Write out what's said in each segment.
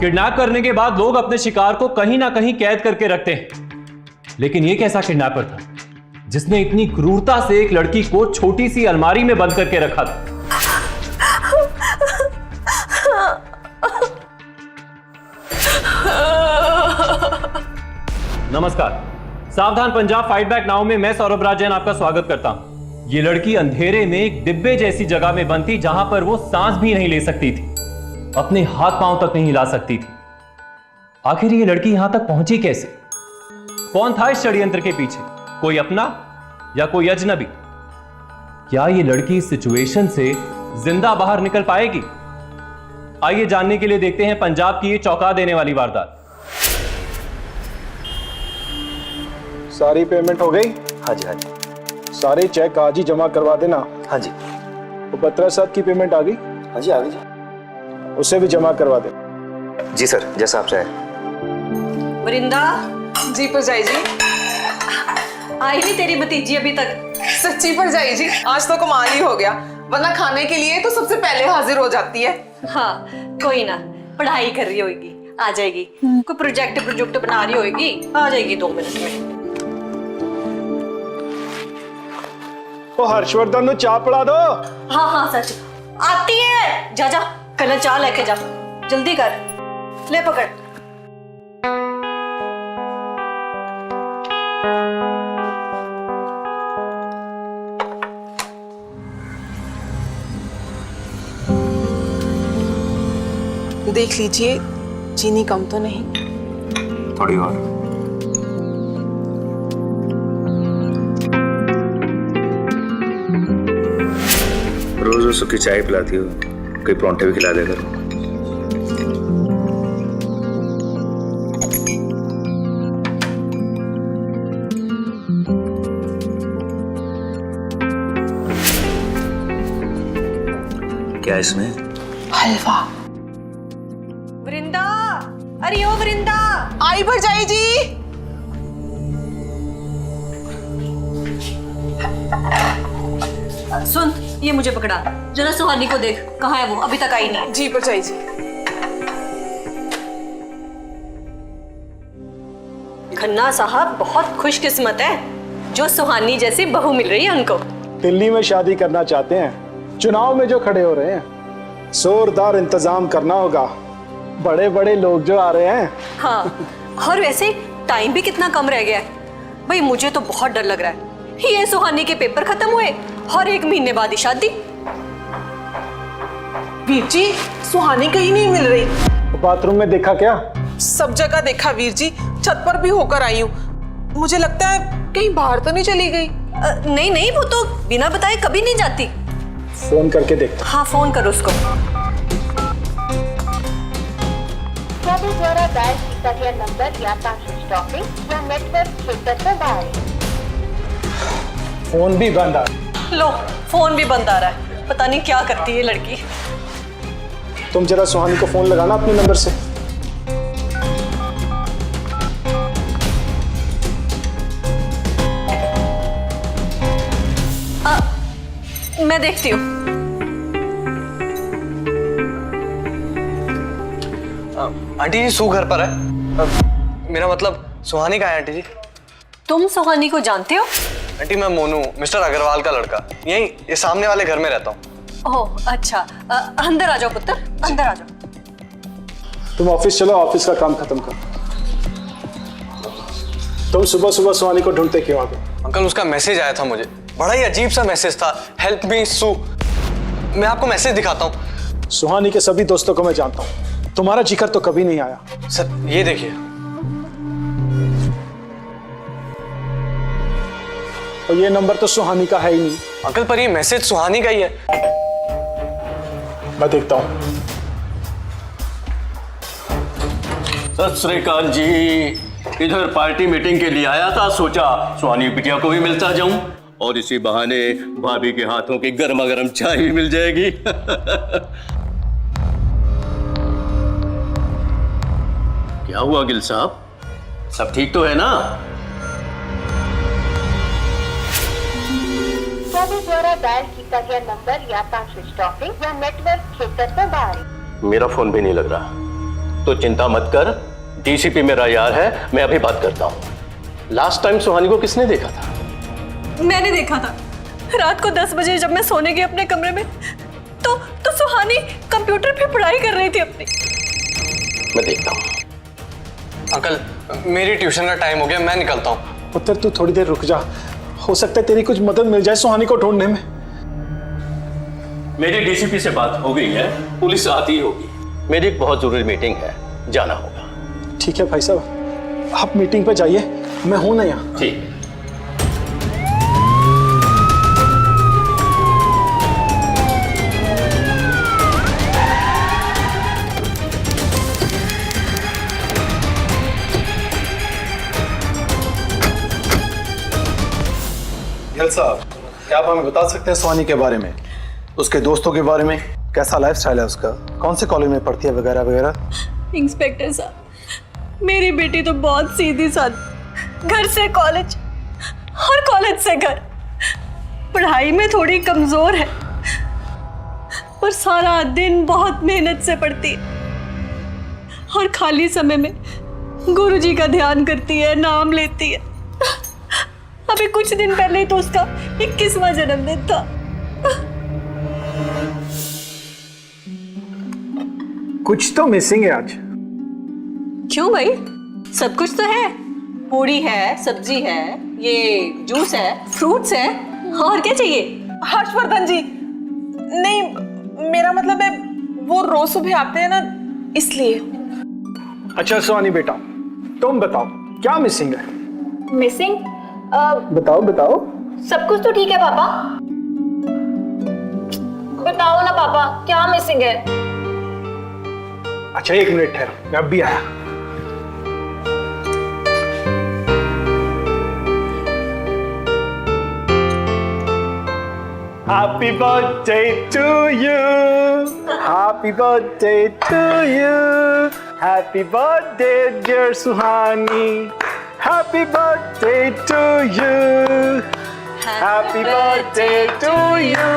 Kidnap करने के बाद लोग अपने शिकार को कहीं ना कहीं कैद करके रखते हैं, लेकिन ये कैसा किडनैपर था जिसने इतनी क्रूरता से एक लड़की को छोटी सी अलमारी में बंद करके रखा था? नमस्कार, सावधान पंजाब फाइट बैक नाउ में मैं सौरभ राजन आपका स्वागत करता हूं। ये लड़की अंधेरे में एक डिब्बे जैसी जगह में बंद थी जहां पर वो सांस भी नहीं ले सकती थी, अपने हाथ पांव तक नहीं हिला सकती थी। आखिर ये लड़की यहां तक पहुंची कैसे? कौन था इस षड्यंत्र के पीछे? कोई अपना या कोई अजनबी? क्या ये लड़की इस सिचुएशन से जिंदा बाहर निकल पाएगी? आइए जानने के लिए देखते हैं पंजाब की ये चौंका देने वाली वारदात। सारी पेमेंट हो गई? हाँ जी हाँ जी। सारे चेक आज ही जमा करवा देना। हाँ जी। वो बत्रा साहब की पेमेंट आ गई? हाँ जी आ गई जी। उसे भी जमा करवा दे। जी सर, जैसा आप चाहें। वृंदा। जी परजाई जी। आई नहीं तेरी भतीजी अभी तक? सच्ची परजाई जी, आज तो कमाल ही हो गया, वरना खाने के लिए तो सबसे पहले हाजिर हो जाती है। हाँ कोई ना, पढ़ाई कर रही होगी, आ जाएगी। कोई प्रोजेक्ट बना रही होगी, आ जाएगी 2 मिनट में। ओ हर्षवर्धन नु चाय पिला दो। हाँ हाँ सच आती है। जा जा कल चाय लेके जा, जल्दी कर। ले पकड़। देख लीजिए, चीनी कम तो नहीं? थोड़ी और। रोज उसको की चाय पिलाती हो, कई परांठे भी खिला देगा। क्या इसमें? हलवा। वृंदा, अरे ओ वृंदा। आई परजाई जी। सुन, ये मुझे पकड़ा, जरा सुहानी को देख, कहाँ है वो? अभी तक आई नहीं। जी परजाई जी। खन्ना साहब बहुत खुशकिस्मत है, जो सुहानी जैसी बहू मिल रही है उनको। दिल्ली में शादी करना चाहते हैं, चुनाव में जो खड़े हो रहे हैं, जोरदार इंतजाम करना होगा। बड़े बड़े लोग जो आ रहे हैं। हाँ, और वैसे टाइम भी कितना कम रह गया है भाई। मुझे तो बहुत डर लग रहा है। ये सुहानी के पेपर खत्म हुए और 1 महीने बाद ही शादी। वीर जी, सुहानी कहीं नहीं मिल रही। बाथरूम में देखा क्या? सब जगह देखा वीर जी, छत पर भी होकर आई हूँ। मुझे लगता है कहीं बाहर तो नहीं चली गई। नहीं नहीं, वो तो बिना बताए कभी नहीं जाती। फोन करके देखता। हाँ फोन करो उसको। द्वारा डायल किया गया नंबर या स्विच ऑफ है या नेटवर्क क्षेत्र से बाहर है। फोन भी बंद आ। लो, फोन भी बंद आ रहा है। पता नहीं क्या करती है लड़की। तुम जरा सुहानी को फोन लगाना अपने नंबर से। मैं देखती हूँ। आंटी जी, सू घर पर है। मेरा मतलब सुहानी का है आंटी जी। तुम सुहानी को जानते हो? आंटी मैं मोनू, मिस्टर अग्रवाल का लड़का, यही ये सामने वाले घर में रहता हूँ। ओह अच्छा, अंदर आ जाओ पुत्र, अंदर आ जाओ। तुम ऑफिस चलो, ऑफिस का काम खत्म करो। तुम सुबह सुबह सुहानी को ढूंढते क्यों आ गए? अंकल, उसका मैसेज आया था मुझे, बड़ा ही अजीब सा मैसेज था। हेल्प मी सू। मैं आपको मैसेज दिखाता हूँ। सुहानी के सभी दोस्तों को मैं जानता हूँ, तुम्हारा जिक्र तो कभी नहीं आया। सर ये देखिए। और ये नंबर तो सुहानी का है ही नहीं। अंकल, पर ये मैसेज सुहानी का ही है। मैं देखता हूँ। सत श्री अकाल जी, इधर पार्टी मीटिंग के लिए आया था, सोचा सुहानी बिटिया को भी मिलता जाऊं और इसी बहाने भाभी के हाथों की गर्मा गर्म चाय भी मिल जाएगी। क्या हुआ गिल साहब, सब ठीक तो है ना? द्वारा डायल किया गया नंबर या तो स्विच ऑफ है या नेटवर्क क्षेत्र से बाहर है। मेरा फोन भी नहीं लग रहा। तो चिंता मत कर, डीसीपी मेरा यार है, मैं अभी बात करता हूँ। लास्ट टाइम सुहानी को किसने देखा था? मैंने देखा था रात को 10 बजे जब मैं सोने गई अपने कमरे में, तो सुहानी कंप्यूटर पे पढ़ाई कर रही थी अपनी। मैं देखता हूँ। अंकल, मेरी ट्यूशन का टाइम हो गया, मैं निकलता हूँ। पुत्र तू थोड़ी देर रुक जा, हो सकता है तेरी कुछ मदद मिल जाए सुहानी को ढूंढने में। मेरी डीसीपी से बात हो गई है, पुलिस आती होगी। मेरी एक बहुत जरूरी मीटिंग है, जाना होगा। ठीक है भाई साहब, आप मीटिंग पे जाइए, मैं हूं ना यहाँ। ठीक। गिल साहब, क्या आप हमें बता सकते हैं सुहानी के बारे में, उसके दोस्तों के बारे में, कैसा लाइफस्टाइल है उसका, कौन से कॉलेज में पढ़ती है वगैरह वगैरह? इंस्पेक्टर साहब, मेरी बेटी तो बहुत सीधी सादी, घर से कॉलेज और कॉलेज से घर, पढ़ाई में थोड़ी कमजोर है, पर सारा दिन बहुत मेहनत से पढ़ती है और खाली समय में गुरुजी का ध्यान करती है, नाम लेती है। अभी कुछ दिन पहले ही तो उसका 21वां जन्मदिन था। कुछ तो मिसिंग है आज। क्यों भाई, सब कुछ तो है, पूरी है, सब्जी है, ये जूस है, फ्रूट्स है, और क्या चाहिए? हर्षवर्धन जी, नहीं, मेरा मतलब है वो रोज सुबह आते हैं ना, इसलिए। अच्छा सुहानी बेटा, तुम बताओ क्या मिसिंग है? मिसिंग? बताओ बताओ। सब कुछ तो ठीक है पापा। बताओ ना पापा, क्या मिसिंग है? अच्छा 1 मिनट ठहरो, मैं अब भी आया। Happy birthday to you, happy birthday to you, happy birthday dear Suhani, happy birthday to you, happy birthday to you,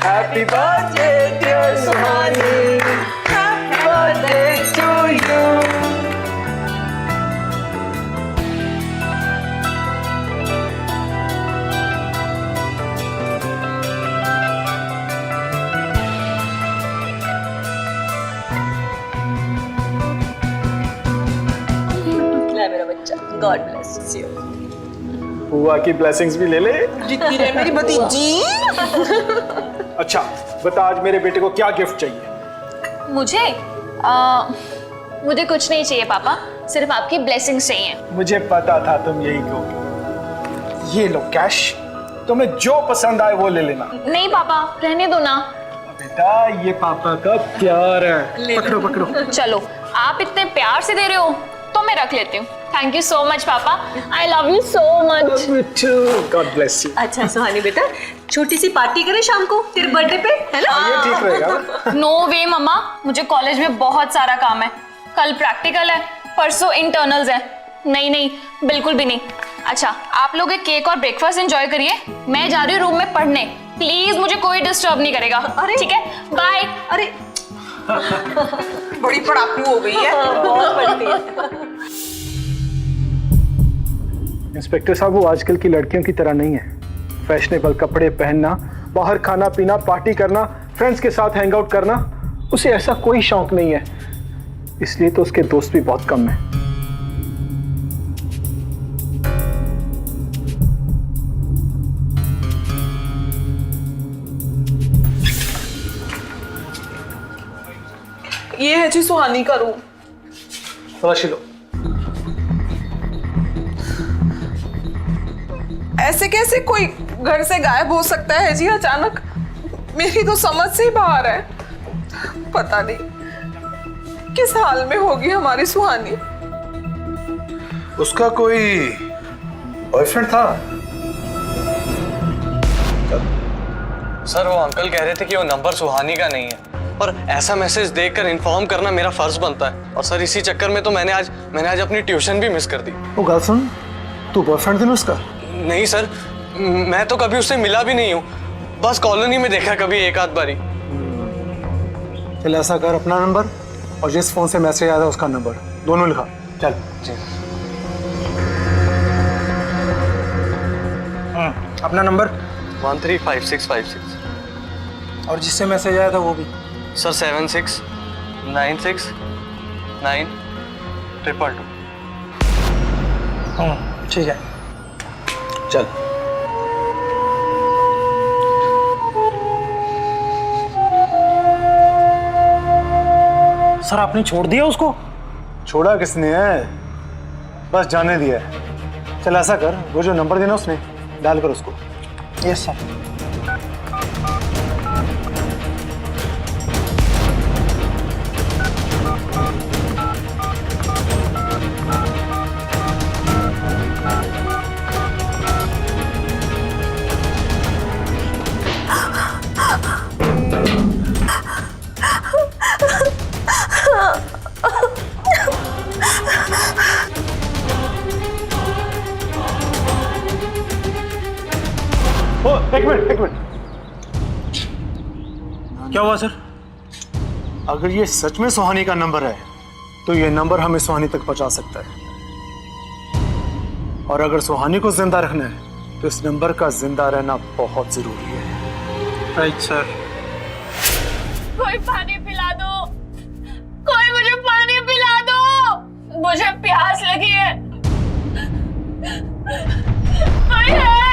happy birthday dear Suhani, happy birthday to you. मेरा बच्चा, गॉड ब्लेस यू। बुआ की blessings भी ले ले। जीती रहे मेरी भतीजी। अच्छा बता, आज मेरे बेटे को क्या गिफ्ट चाहिए? मुझे मुझे कुछ नहीं चाहिए पापा, सिर्फ आपकी ब्लेसिंग्स चाहिए। मुझे पता था तुम यही कहोगे। ये लो कैश, तुम्हें जो पसंद आए वो ले लेना। नहीं पापा, रहने दो ना। बेटा ये पापा का प्यार है, पकड़ो पकड़ो। चलो, आप इतने प्यार से दे रहे हो तो मैं रख लेती हूँ। थैंक यू सो मच पापा, I love you so much. God bless you. अच्छा सुहानी बेटा, छोटी सी पार्टी करें शाम को तेरे बर्थडे पे, है ना? ये ठीक रहेगा। नो वे मम्मा, मुझे कॉलेज में बहुत सारा काम है, कल प्रैक्टिकल है, परसों इंटरनल्स है। नहीं नहीं, बिल्कुल भी नहीं। अच्छा, आप लोग एक केक और ब्रेकफास्ट एंजॉय करिए, मैं जा रही हूँ रूम में पढ़ने। प्लीज मुझे कोई डिस्टर्ब नहीं करेगा। अरे ठीक है, बाय। अरे बड़ी पड़ाकू हो गई है। बहुत बढ़ती है। इंस्पेक्टर साहब, वो आजकल की लड़कियों की तरह नहीं है। फैशनेबल कपड़े पहनना, बाहर खाना पीना, पार्टी करना, फ्रेंड्स के साथ हैंग आउट करना, उसे ऐसा कोई शौक नहीं है। इसलिए तो उसके दोस्त भी बहुत कम हैं। ये है जी सुहानी का रूम। तलाशी लो। ऐसे कैसे कोई घर से गायब हो सकता है जी अचानक? मेरी तो समझ से ही बाहर है। पता नहीं किस हाल में होगी हमारी सुहानी। उसका कोई बॉयफ्रेंड था? सर, वो अंकल कह रहे थे कि वो नंबर सुहानी का नहीं है, और ऐसा मैसेज देखकर इन्फॉर्म करना मेरा फर्ज बनता है। और सर, इसी चक्कर में तो मैंने आज अपनी ट्यूशन भी मिस कर दी। वो गाल सुन, तू बॉयफ्रेंड थी ना उसका? नहीं सर, मैं तो कभी उससे मिला भी नहीं हूँ, बस कॉलोनी में देखा कभी एक आध बारी। चल ऐसा कर, अपना नंबर और जिस फ़ोन से मैसेज आया था उसका नंबर, दोनों लिखा। चल। जी। अपना नंबर 135656 और जिससे मैसेज आया था वो भी। सर 76969222। ठीक है, चल। सर आपने छोड़ दिया उसको? छोड़ा किसने है, बस जाने दिया है। चल ऐसा कर, वो जो नंबर देना उसने डाल कर उसको। Yes sir. एक मिनट। क्या हुआ सर? अगर ये सच में सुहानी का नंबर है तो ये नंबर हमें सुहानी तक पहुंचा सकता है, और अगर सुहानी को जिंदा रखना है तो इस नंबर का जिंदा रहना बहुत जरूरी है। Right sir. कोई पानी पिला दो, कोई मुझे पानी पिला दो, मुझे प्यास लगी है। कोई है?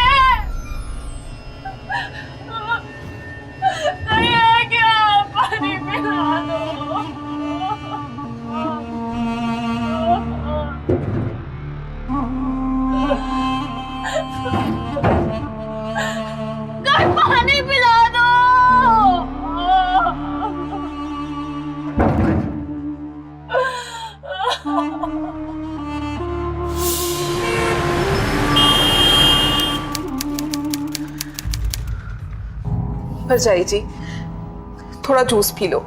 कोई है क्या? पानी पिला दो। कोई पानी पिला दो। भरजाई जी, थोड़ा जूस पी लो।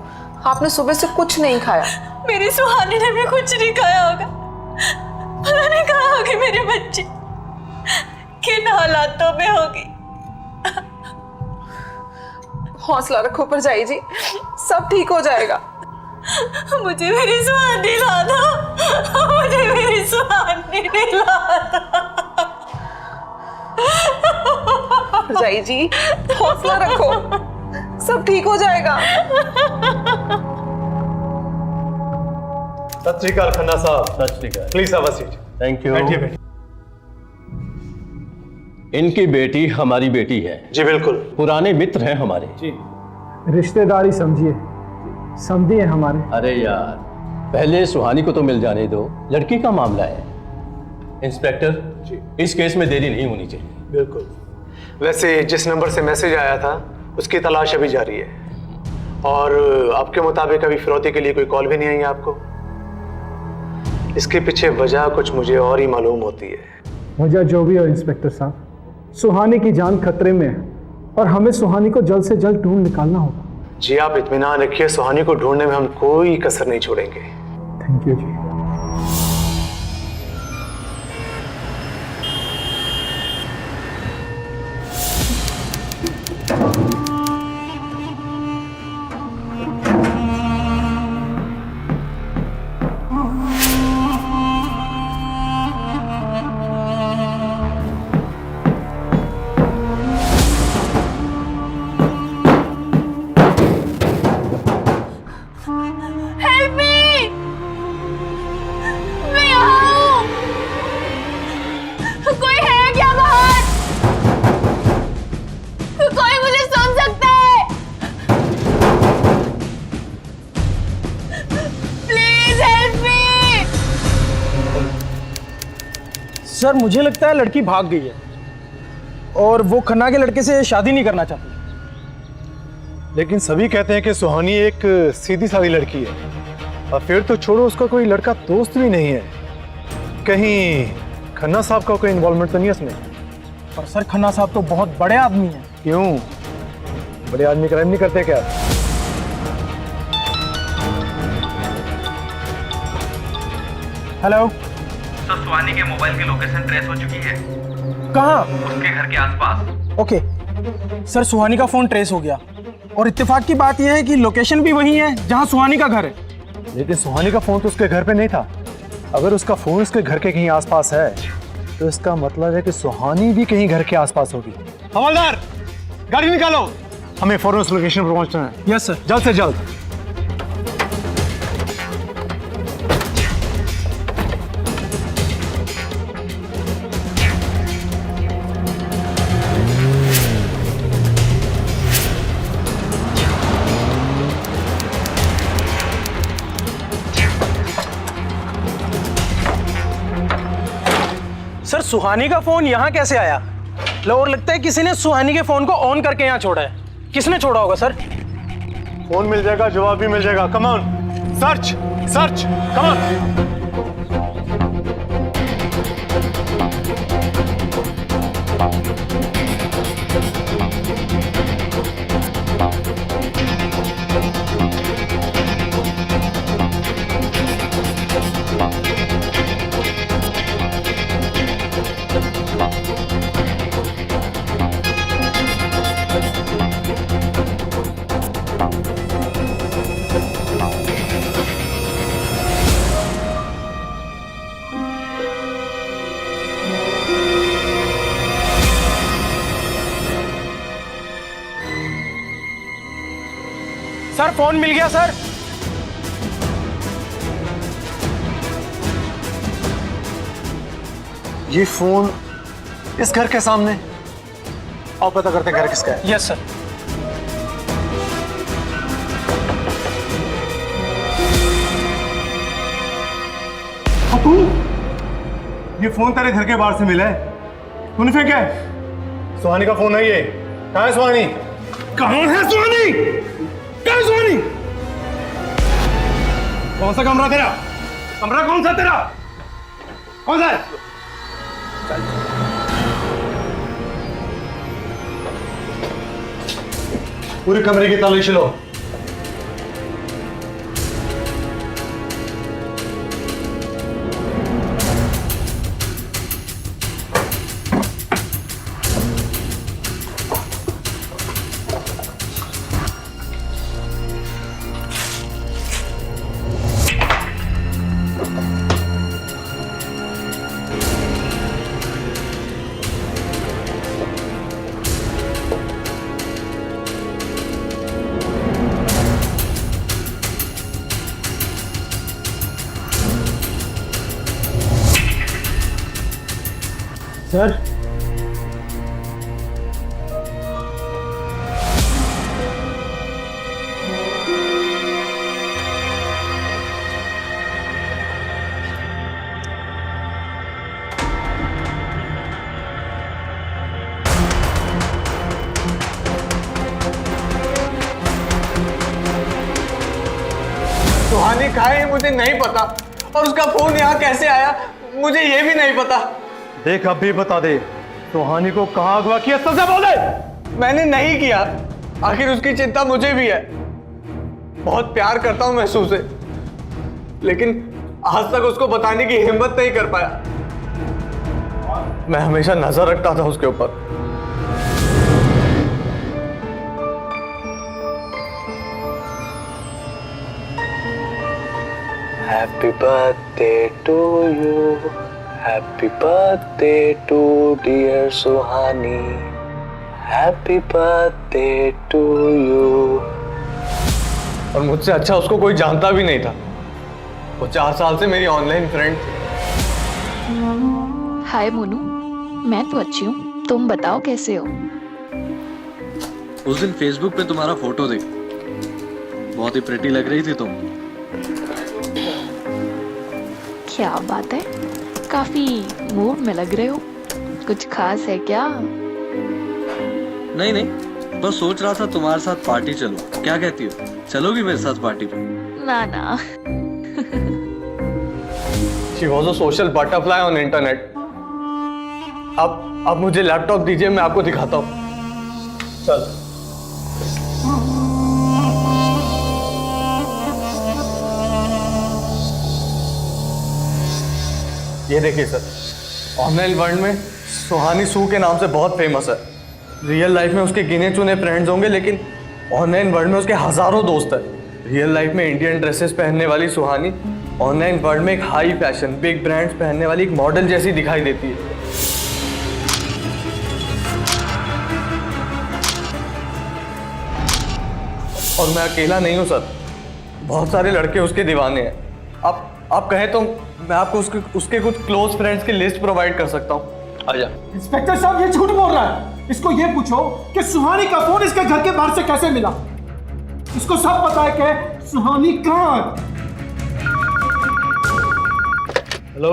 आपने सुबह से कुछ नहीं खाया। मेरी सुहानी ने भी कुछ नहीं खाया होगा। पता नहीं कहाँ होगी मेरी बच्ची, किन हालातों में होगी। हौसला रखो भरजाई जी, सब ठीक हो जाएगा। मुझे मेरी सुहानी ला दो, मुझे मेरी सुहानी ला दो। भरजाई जी, हौसला रखो, सब ठीक हो जाएगा। सत श्री अकाल खन्ना साहब। सत श्री अकाल। Please have a seat. Thank you. बैठिए। इनकी बेटी हमारी बेटी है। जी बिल्कुल। पुराने मित्र हैं हमारे। जी, रिश्तेदारी समझिए, समझी है हमारे। अरे यार, पहले सुहानी को तो मिल जाने दो, लड़की का मामला है। इंस्पेक्टर जी, इस केस में देरी नहीं होनी चाहिए। बिल्कुल। वैसे जिस नंबर से मैसेज आया था उसकी तलाश अभी जारी है, और आपके मुताबिक अभी फिरौती के लिए कोई कॉल भी नहीं आई आपको। इसके पीछे वजह कुछ मुझे और ही मालूम होती है। वजह जो भी हो इंस्पेक्टर साहब, सुहानी की जान खतरे में है और हमें सुहानी को जल्द से जल्द ढूंढ निकालना होगा। जी आप इत्मीनान रखिए, सुहानी को ढूंढने में हम कोई कसर नहीं छोड़ेंगे। थैंक यू जी। Help me! मैं यहाँ हूँ। कोई है क्या बाहर? कोई मुझे सुन सकता है? Please help me! सर मुझे लगता है लड़की भाग गई है और वो खन्ना के लड़के से शादी नहीं करना चाहती। लेकिन सभी कहते हैं कि सुहानी एक सीधी सादी लड़की है, और फिर तो छोड़ो, उसका कोई लड़का दोस्त भी नहीं है। कहीं खन्ना साहब का कोई इन्वॉल्वमेंट तो नहीं है इसमें? पर सर खन्ना साहब तो बहुत बड़े आदमी हैं। क्यों, बड़े आदमी क्राइम नहीं करते क्या? हेलो सर, सुहानी के मोबाइल की लोकेशन ट्रेस हो चुकी है। कहाँ? उसके घर के आसपास। ओके सर, सुहानी का फोन ट्रेस हो गया और इत्तेफाक की बात यह है कि लोकेशन भी वही है जहाँ सुहानी का घर है। लेकिन सुहानी का फोन तो उसके घर पे नहीं था। अगर उसका फोन उसके घर के कहीं आसपास है तो इसका मतलब है कि सुहानी भी कहीं घर के आसपास होगी। हवलदार, गाड़ी निकालो, हमें फौरन उस लोकेशन पर पहुंचना है। Yes sir. जल्द से जल्द। सर सुहानी का फोन यहाँ कैसे आया? और लगता है किसी ने सुहानी के फोन को ऑन करके यहाँ छोड़ा है। किसने छोड़ा होगा सर? फोन मिल जाएगा, जवाब भी मिल जाएगा। Come on, search search, come on. Sir phone मिल गया सर। ये फोन इस घर के सामने। आओ पता करते हैं घर किसका है। Yes sir. तू, ये फोन तेरे घर के बाहर से मिला है, तूने फेंका है? सुहानी का फोन है ये। कहाँ है सुहानी? कहाँ है सुहानी? कहाँ है सुहानी? कौन सा कमरा तेरा? कमरा कौन सा तेरा? कौन सा है? पूरे कमरे की तलाशी लो। सर सुहानी कहाँ है मुझे नहीं पता, और उसका फोन यहाँ कैसे आया मुझे ये भी नहीं पता। देख अब भी बता दे, सुहानी को कहाँ अगवा किया? सजा बोल दे। मैंने नहीं किया, आखिर उसकी चिंता मुझे भी है। बहुत प्यार करता हूं मैं सू से, लेकिन आज तक उसको बताने की हिम्मत नहीं कर पाया। मैं हमेशा नजर रखता था उसके ऊपर। Happy birthday to you, happy birthday to dear Suhani, happy birthday to you. और मुझसे अच्छा उसको कोई जानता भी नहीं था। वो 4 साल से मेरी ऑनलाइन फ्रेंड थी। हाय मोनू, मैं तो अच्छी हूँ, तुम बताओ कैसे हो? उस दिन फेसबुक पे तुम्हारा फोटो देख, बहुत ही प्रिटी लग रही थी तुम। क्या बात है, काफी मूड में लग रहे हो। कुछ खास है क्या? नहीं नहीं, बस सोच रहा था तुम्हारे साथ पार्टी चलो, क्या कहती हो? चलोगी मेरे साथ पार्टी पे? ना ना। She was a social butterfly on internet. अब मुझे लैपटॉप दीजिए, मैं आपको दिखाता हूँ। चल। ये देखिए सर, ऑनलाइन वर्ल्ड में सुहानी सू के नाम से बहुत फेमस है। रियल लाइफ में उसके गिने चुने फ्रेंड्स होंगे, लेकिन ऑनलाइन वर्ल्ड में उसके हजारों दोस्त हैं। रियल लाइफ में इंडियन ड्रेसेस पहनने वाली सुहानी ऑनलाइन वर्ल्ड में एक हाई फैशन बिग ब्रांड्स पहनने वाली एक मॉडल जैसी दिखाई देती है। और मैं अकेला नहीं हूं सर, बहुत सारे लड़के उसके दीवाने हैं। आप कहें तो मैं आपको उसके कुछ क्लोज फ्रेंड्स की लिस्ट प्रोवाइड कर सकता हूं। आजा। इंस्पेक्टर साहब, ये झूठ बोल रहा है। इसको ये पूछो कि सुहानी का फोन इसके घर के बाहर से कैसे मिला। इसको सब पता है कि सुहानी कहाँ है। हेलो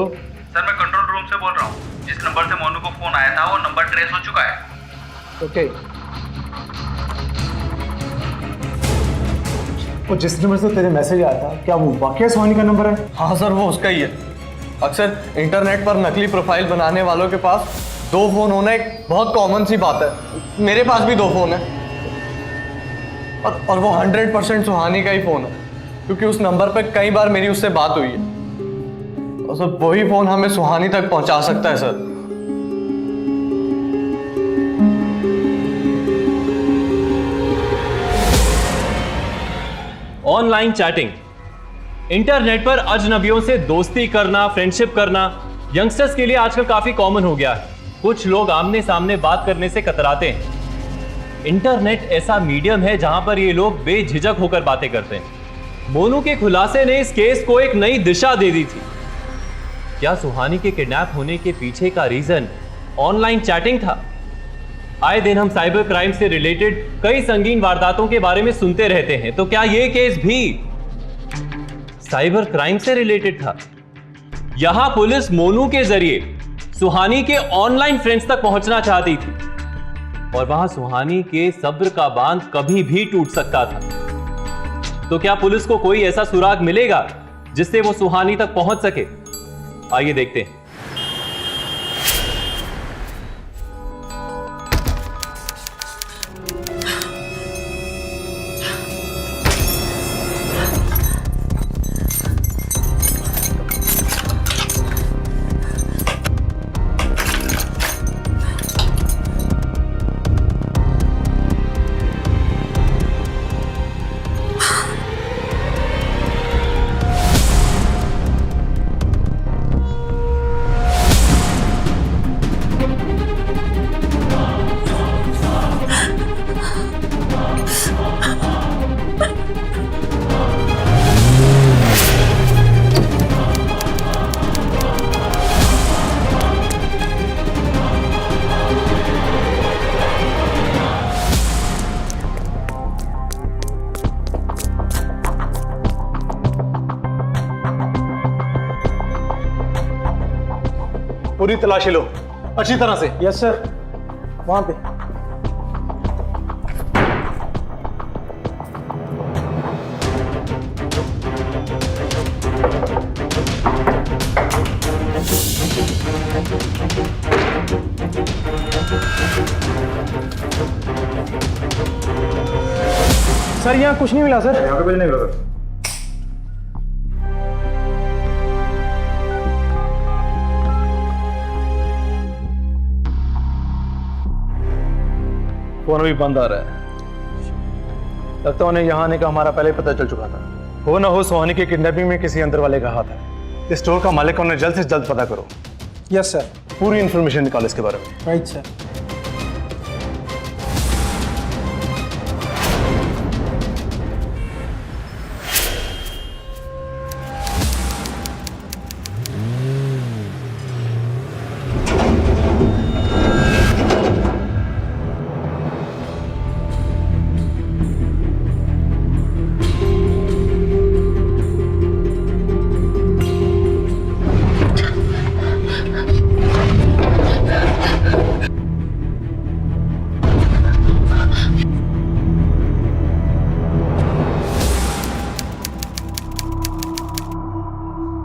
सर, मैं कंट्रोल रूम से बोल रहा हूँ। जिस नंबर से मोनू को फोन आया था वो नंबर ट्रेस हो चुका है। ओके। और जिस नंबर से तेरे मैसेज आया था, क्या वो वाकई सुहानी का नंबर है? हाँ सर, वो उसका ही है। अक्सर इंटरनेट पर नकली प्रोफाइल बनाने वालों के पास 2 फोन होना एक बहुत कॉमन सी बात है। मेरे पास भी 2 फोन है और वो 100% सुहानी का ही फोन है, क्योंकि उस नंबर पर कई बार मेरी उससे बात हुई है। और सर वही फोन हमें सुहानी तक पहुंचा सकता है सर। ऑनलाइन चैटिंग, इंटरनेट पर अजनबियों से दोस्ती करना, फ्रेंडशिप करना यंगस्टर्स के लिए आजकल काफी कॉमन हो गया है। कुछ लोग आमने सामने बात करने से कतराते हैं। इंटरनेट ऐसा मीडियम है जहां पर ये लोग बेझिझक होकर बातें करते हैं। मोनू के खुलासे ने इस केस को एक नई दिशा दे दी थी। क्या सुहानी के किडनैप होने के पीछे का रीजन ऑनलाइन चैटिंग था? आए दिन हम साइबर क्राइम से रिलेटेड कई संगीन वारदातों के बारे में सुनते रहते हैं, तो क्या यह केस भी साइबर क्राइम से रिलेटेड था? यहां पुलिस मोनू के जरिए सुहानी के ऑनलाइन फ्रेंड्स तक पहुंचना चाहती थी और वहां सुहानी के सब्र का बांध कभी भी टूट सकता था। तो क्या पुलिस को कोई ऐसा सुराग मिलेगा जिससे वो सुहानी तक पहुंच सके? आइए देखते हैं। पूरी तलाशी लो अच्छी तरह से। Yes sir. वहां पे सर, यहाँ कुछ नहीं मिला सर। यहाँ पे कुछ नहीं मिला। फोन भी बंद आ रहा है। लगता है उन्हें यहाँ आने का हमारा पहले ही पता चल चुका था। हो ना हो सुहानी के किडनैपिंग में किसी अंदर वाले का हाथ है। इस स्टोर का मालिक उन्हें जल्द से जल्द पता करो। Yes sir. पूरी इंफॉर्मेशन निकालो इसके बारे में। Right sir.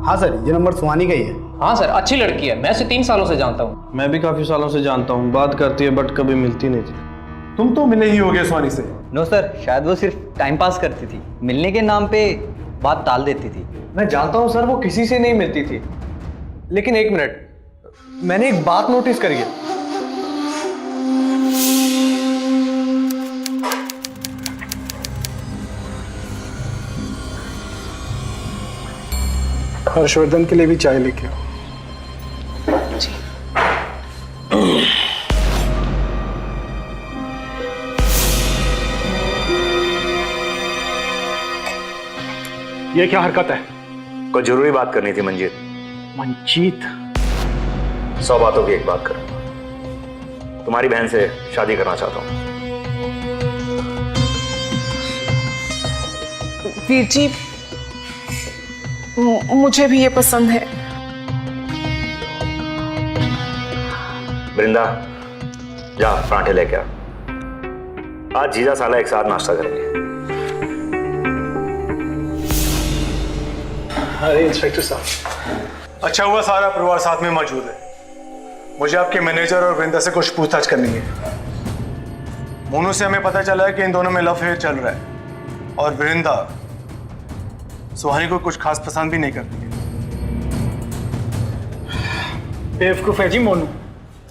हाँ सर, ये नंबर सुहानी का ही है। हाँ सर, अच्छी लड़की है। मैं इसे 3 सालों से जानता हूँ। मैं भी काफी सालों से जानता हूँ। बात करती है बट कभी मिलती नहीं थी। तुम तो मिले ही होगे सुहानी से। नो सर, शायद वो सिर्फ टाइम पास करती थी। मिलने के नाम पे बात टाल देती थी। मैं जानता हूँ सर, वो किसी से नहीं मिलती थी। लेकिन एक मिनट, मैंने एक बात नोटिस करी है। हर्षवर्धन के लिए भी चाय लेके आओ। ये क्या हरकत है? कोई जरूरी बात करनी थी मंजीत। मंजीत? 100 बातों की एक बात करूंगा। तुम्हारी बहन से शादी करना चाहता हूं। वीर जी, मुझे भी ये पसंद है। वृंदा, जा पराठे लेके आ। आज जीजा साला एक साथ नाश्ता करेंगे। अरे इंस्पेक्टर साहब, अच्छा हुआ सारा परिवार साथ में मौजूद है। मुझे आपके मैनेजर और वृंदा से कुछ पूछताछ करनी है। मोनू से हमें पता चला है कि इन दोनों में लव अफेयर चल रहा है और वृंदा सुहानी को कुछ खास पसंद भी नहीं करती है। बेवकूफ है जी मोनू,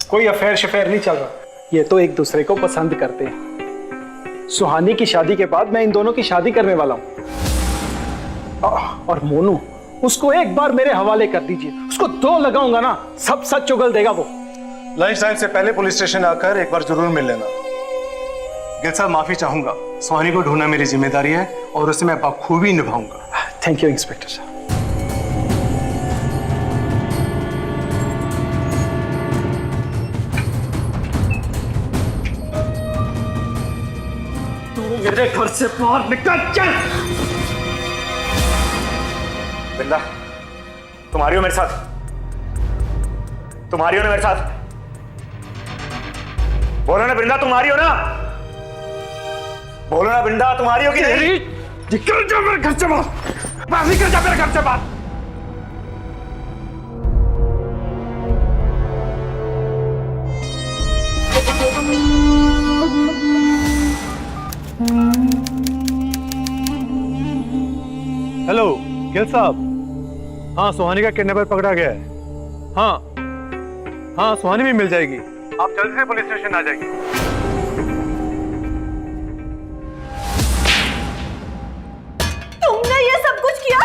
कोई अफेयर शफेयर नहीं चल रहा। ये तो एक दूसरे को पसंद करते हैं। सुहानी की शादी के बाद मैं इन दोनों की शादी करने वाला हूं। और मोनू, उसको एक बार मेरे हवाले कर दीजिए। उसको 2 लगाऊंगा ना, सब सच उगल देगा वो। लंच टाइम से पहले पुलिस स्टेशन आकर एक बार जरूर मिल लेना। गिल साहब, माफी चाहूंगा। सुहानी को ढूंढना मेरी जिम्मेदारी है और उसे मैं बखूबी निभाऊंगा। थैंक यू इंस्पेक्टर साहब। तू मेरे घर से बाहर निकल, चल। वृंदा, तुम्हारी हो मेरे साथ? तुम्हारी हो ना मेरे साथ? बोलो ना वृंदा, तुम्हारी हो ना? बोलो ना वृंदा, तुम्हारी हो कि नहीं? निकल जा मेरे घर से बाहर, निकल जा मेरे घर से बाहर। हेलो गिल साहब, हाँ सुहानी का किडनैपर पकड़ा गया है। हाँ सुहानी भी मिल जाएगी। आप जल्दी से पुलिस स्टेशन आ जाइए। तुमने ये सब कुछ किया?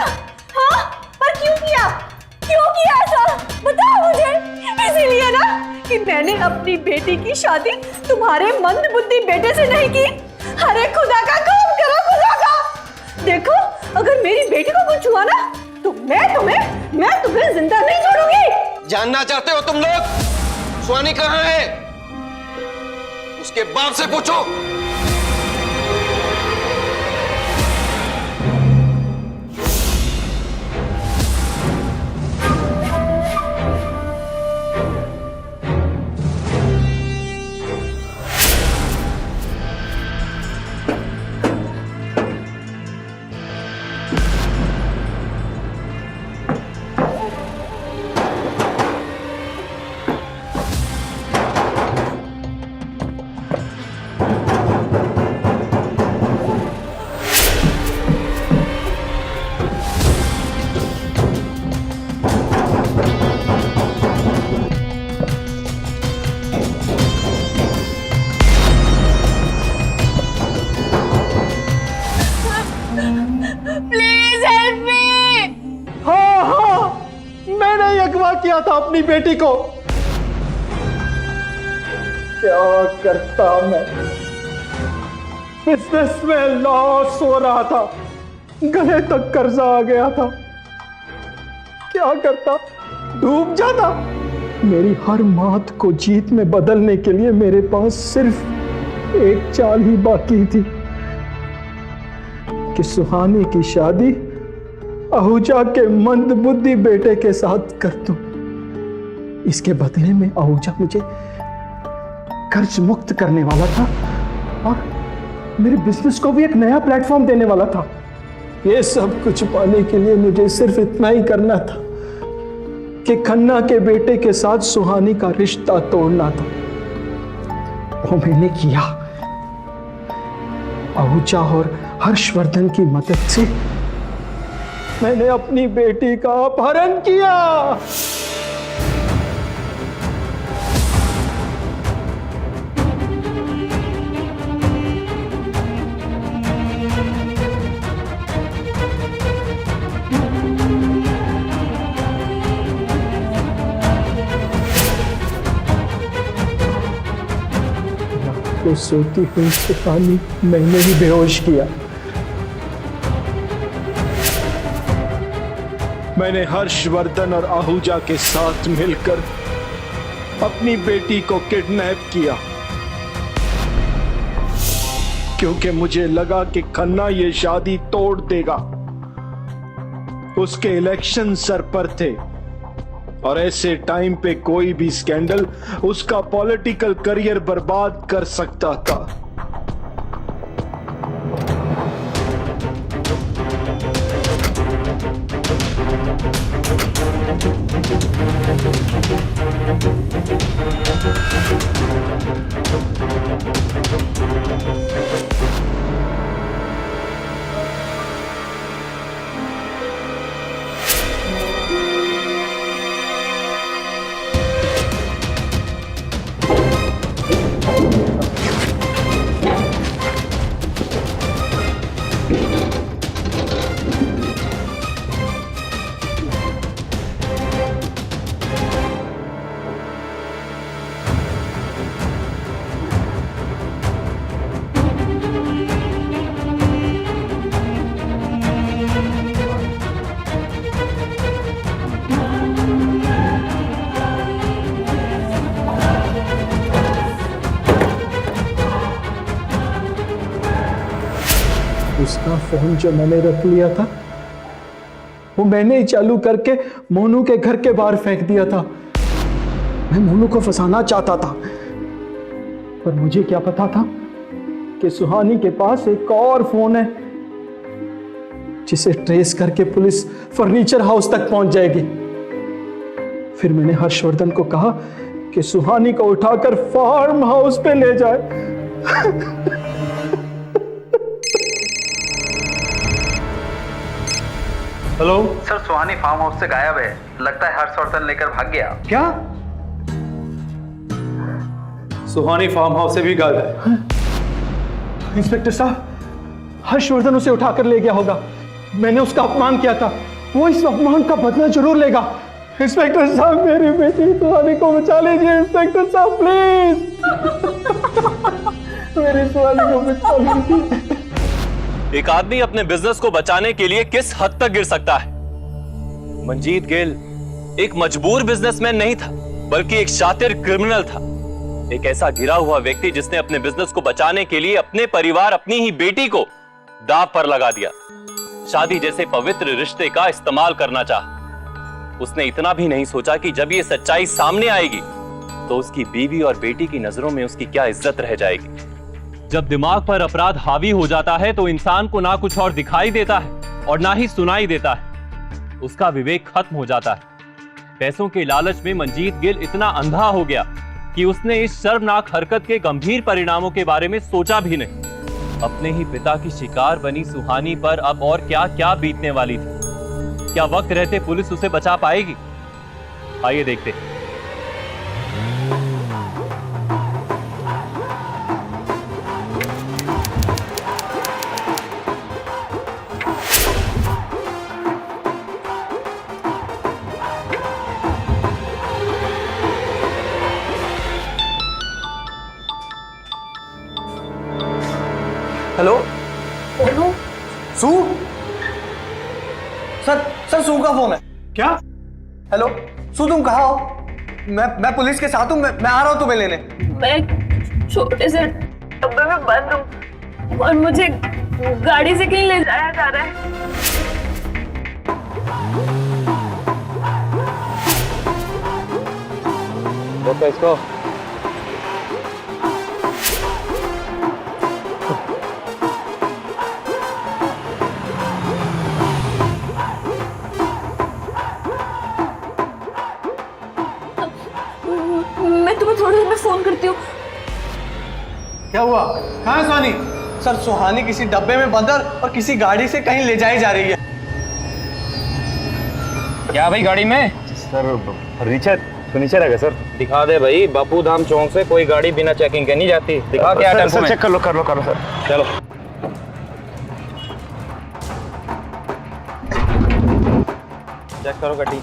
हाँ, पर क्यों किया? क्यों किया ऐसा? बताओ मुझे। इसीलिए ना कि मैंने अपनी बेटी की शादी तुम्हारे मंद बुद्धि बेटे से नहीं की। अरे खुदा का काम करो, खुदा का। देखो, अगर मेरी बेटी को कुछ हुआ ना तो मैं तुम्हें जिंदा नहीं छोड़ूंगी। जानना चाहते हो तुम लोग सुहानी कहाँ है? उसके बाप से पूछो। Please help me. हाँ, मैंने अगवा किया था अपनी बेटी को। क्या करता मैं? बिजनेस में लॉस हो रहा था, गले तक कर्जा आ गया था। क्या करता? डूब जाता। मेरी हर मात को जीत में बदलने के लिए मेरे पास सिर्फ एक चाल ही बाकी थी कि सुहानी की शादी आहूजा के मंद बुद्धि बेटे के साथ कर दूं। इसके बदले में आहूजा मुझे कर्ज मुक्त करने वाला था और मेरे बिजनेस को भी एक नया प्लेटफॉर्म देने वाला था। ये सब कुछ पाने के लिए मुझे सिर्फ इतना ही करना था कि खन्ना के बेटे के साथ सुहानी का रिश्ता तोड़ना था। वो मैंने किया। आहूजा और हर्षवर्धन की मदद से मैंने अपनी बेटी का अपहरण किया। को सोती हुई सुहानी मैंने ही बेहोश किया। मैंने हर्षवर्धन और आहूजा के साथ मिलकर अपनी बेटी को किडनैप किया, क्योंकि मुझे लगा कि खन्ना ये शादी तोड़ देगा। उसके इलेक्शन सर पर थे और ऐसे टाइम पे कोई भी स्कैंडल उसका पॉलिटिकल करियर बर्बाद कर सकता था। उसका फोन जो मैंने रख लिया था वो मैंने ही चालू करके मोनू के घर के बाहर फेंक दिया था। मैं मोनू को फंसाना चाहता था, पर मुझे क्या पता था कि सुहानी के पास एक और फोन है जिसे ट्रेस करके पुलिस फर्नीचर हाउस तक पहुंच जाएगी। फिर मैंने हर्षवर्धन को कहा कि सुहानी को उठाकर फार्म हाउस पे ले जाए। हेलो सर, सुहानी फार्म हाउस से गायब है। लगता है हर्षवर्धन लेकर भाग गया। क्या? सुहानी फार्म हाउस से भी गायब है? इंस्पेक्टर साहब, हर्षवर्धन उसे उठाकर ले गया होगा। मैंने उसका अपमान किया था, वो इस अपमान का बदला जरूर लेगा। इंस्पेक्टर साहब, मेरी बेटी सुहानी को बचा लीजिए। इंस्पेक्टर साहब प्लीज, मेरी सुहानी को बचा लीजिए। एक आदमी अपने बिजनेस को बचाने के लिए किस हद तक गिर सकता है? मंजीत गिल एक मजबूर बिजनेसमैन नहीं था, बल्कि एक शातिर क्रिमिनल था। एक ऐसा गिरा हुआ व्यक्ति जिसने अपने बिजनेस को बचाने के लिए अपने परिवार, अपनी ही बेटी को दांव पर लगा दिया। शादी जैसे पवित्र रिश्ते का इस्तेमाल करना चाहा। उसने इतना भी नहीं सोचा कि जब ये सच्चाई सामने आएगी तो उसकी बीवी और बेटी की नजरों में उसकी क्या इज्जत रह जाएगी। जब दिमाग पर अपराध हावी हो जाता है तो इंसान को ना कुछ और दिखाई देता है और ना ही सुनाई देता है। उसका विवेक खत्म हो जाता है। पैसों के लालच में मंजीत गिल इतना अंधा हो गया कि उसने इस शर्मनाक हरकत के गंभीर परिणामों के बारे में सोचा भी नहीं। अपने ही पिता की शिकार बनी सुहानी पर अब और क्या क्या बीतने वाली थी। क्या वक्त रहते पुलिस उसे बचा पाएगी? आइए देखते हैं। हेलो सू? सर सू का फोन है। क्या? हेलो सू, तुम कहाँ हो? मैं पुलिस के साथ हूँ। मैं आ रहा हूँ तुम्हें लेने। मैं छोटे से डब्बे में बंद हूँ और मुझे गाड़ी से कहीं ले जाया जा रहा है। रोको इसको। मैं तुम्हें थोड़ी देर में फोन करती हूँ। क्या हुआ? कहाँ है सुहानी? सर, सुहानी किसी डब्बे में बंद और किसी गाड़ी से कहीं ले जाई जा रही है। क्या भाई गाड़ी में? सर फर्नीचर है सर। दिखा दे भाई, बापू धाम चौक से कोई गाड़ी बिना चेकिंग के नहीं जाती। दिखा क्या टेम्पो में। चेक कर लो सर। चलो चेक करो गाड़ी।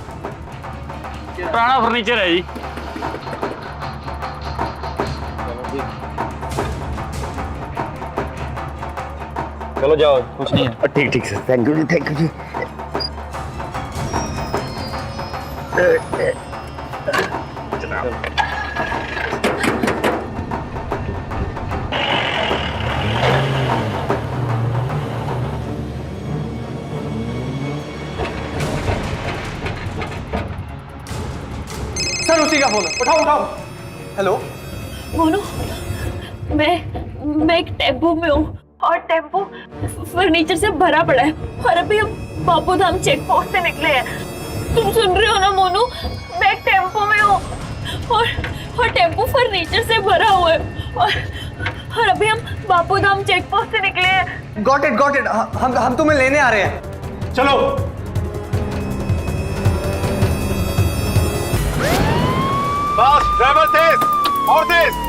पुराना फर्नीचर है जी। चलो जाओ, कुछ नहीं है। ठीक ठीक सर, थैंक यू जी, थैंक यू जी। सर उसी का फोन है, उठाओ उठाओ। हेलो मोनू, मैं एक टेम्पो में हूँ और टेम्पो फर्नीचर से भरा पड़ा है और अभी हम बापू धाम चेक पोस्ट से निकले हैं। तुम सुन रहे हो ना मोनू? मैं एक टेम्पो में हूँ और टेम्पो फर्नीचर से भरा हुआ है और अभी हम बापू धाम चेक पोस्ट से निकले हैं। गॉट इट, हम तुम्हें लेने आ रहे हैं। चलो। बस ड्राइवर तेज और तेज।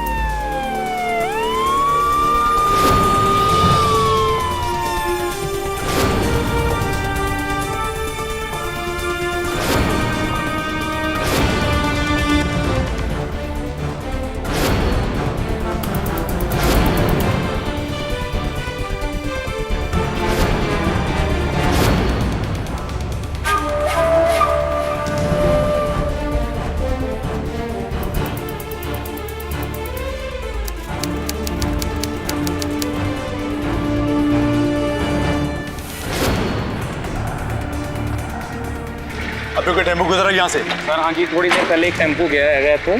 अभी कोई टेम्पो गुजरा यहाँ से? सर हाँ जी, थोड़ी देर पहले एक टेम्पो गया तो।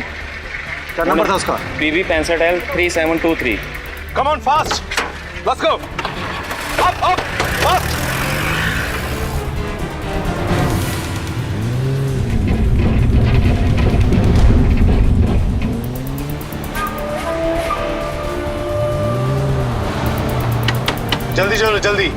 क्या नंबर था उसका? PB 65L 3723। Come on fast, let's go. Up fast. जल्दी चलो जल्दी।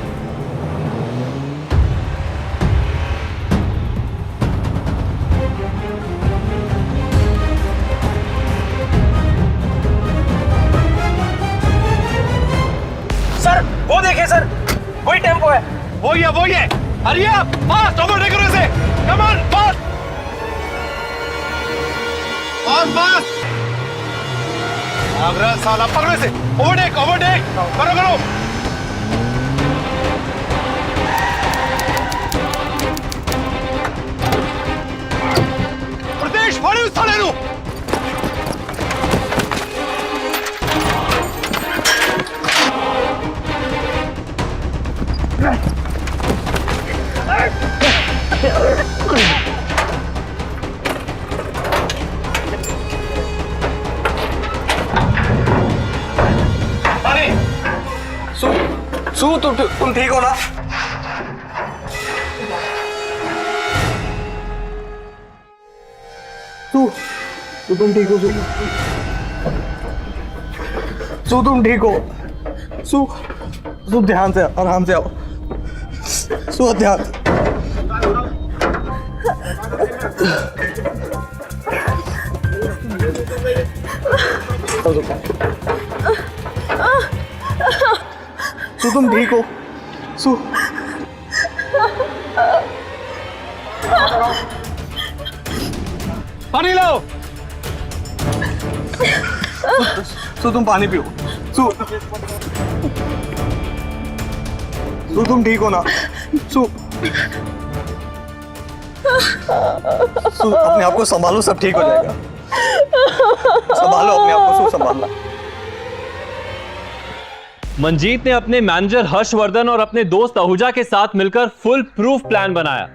सर वो देखिए सर, वही टेम्पो है। वही है। हरी अप, फास्ट ओवरटेक करो इसे। Come on fast fast. अगर साला पकड़ो इसे। ओवरटेक करो। प्रदेश फाड़ी उस साले नु। सू तुम ठीक हो ना? तुम ठीक हो? तुम ठीक हो? ध्यान से, आराम से आओ। ध्यान से। तुम ठीक हो? पानी लाओ। तुम पानी पियो। तुम ठीक हो ना? अपने आप को संभालो, सब ठीक हो जाएगा। संभालो अपने आप को, संभालना। मंजीत ने अपने मैनेजर हर्षवर्धन और अपने दोस्त आहूजा के साथ मिलकर फुल प्रूफ प्लान बनाया।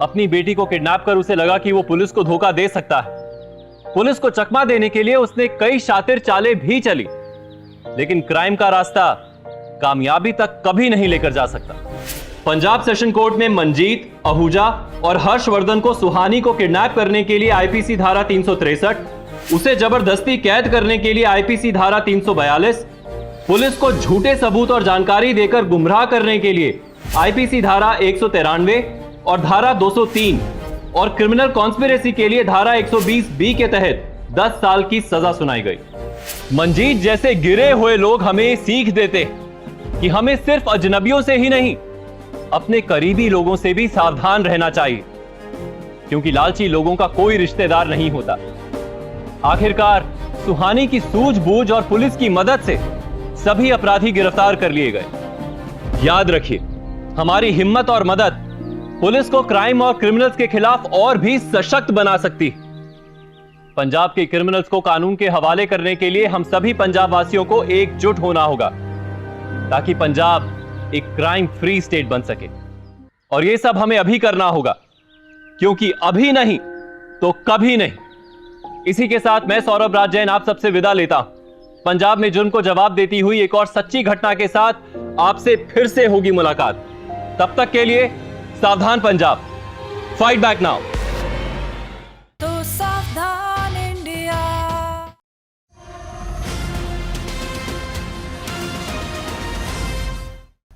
अपनी बेटी को किडनैप कर उसे लगा कि वो पुलिस को धोखा दे सकता है। पुलिस को चकमा देने के लिए उसने कई शातिर चालें भी चली, लेकिन क्राइम का रास्ता कामयाबी तक कभी नहीं लेकर जा सकता। पंजाब सेशन कोर्ट में मंजीत, आहूजा और हर्षवर्धन को सुहानी को किडनैप करने के लिए आईपीसी धारा 363, उसे जबरदस्ती कैद करने के लिए आईपीसी धारा 342, पुलिस को झूठे सबूत और जानकारी देकर गुमराह करने के लिए आईपीसी धारा 193 और धारा 203 और क्रिमिनल कॉन्स्पिरेसी के लिए धारा 120B के तहत 10 साल की सजा सुनाई गई। मंजीत जैसे गिरे हुए लोग हमें सीख देते कि हमें सिर्फ अजनबियों से ही नहीं, अपने करीबी लोगों से भी सावधान रहना चाहिए, क्योंकि लालची लोगों का कोई रिश्तेदार नहीं होता। आखिरकार सुहानी की सूझबूझ और पुलिस की मदद से सभी अपराधी गिरफ्तार कर लिए गए। याद रखिए, हमारी हिम्मत और मदद पुलिस को क्राइम और क्रिमिनल्स के खिलाफ और भी सशक्त बना सकती है। पंजाब के क्रिमिनल्स को कानून के हवाले करने के लिए हम सभी पंजाब वासियों को एकजुट होना होगा, ताकि पंजाब एक क्राइम फ्री स्टेट बन सके। और यह सब हमें अभी करना होगा, क्योंकि अभी नहीं तो कभी नहीं। इसी के साथ मैं सौरभ राज जैन आप सबसे विदा लेता हूं। पंजाब में जुर्म को जवाब देती हुई एक और सच्ची घटना के साथ आपसे फिर से होगी मुलाकात। तब तक के लिए सावधान पंजाब, फाइट बैक नाउ।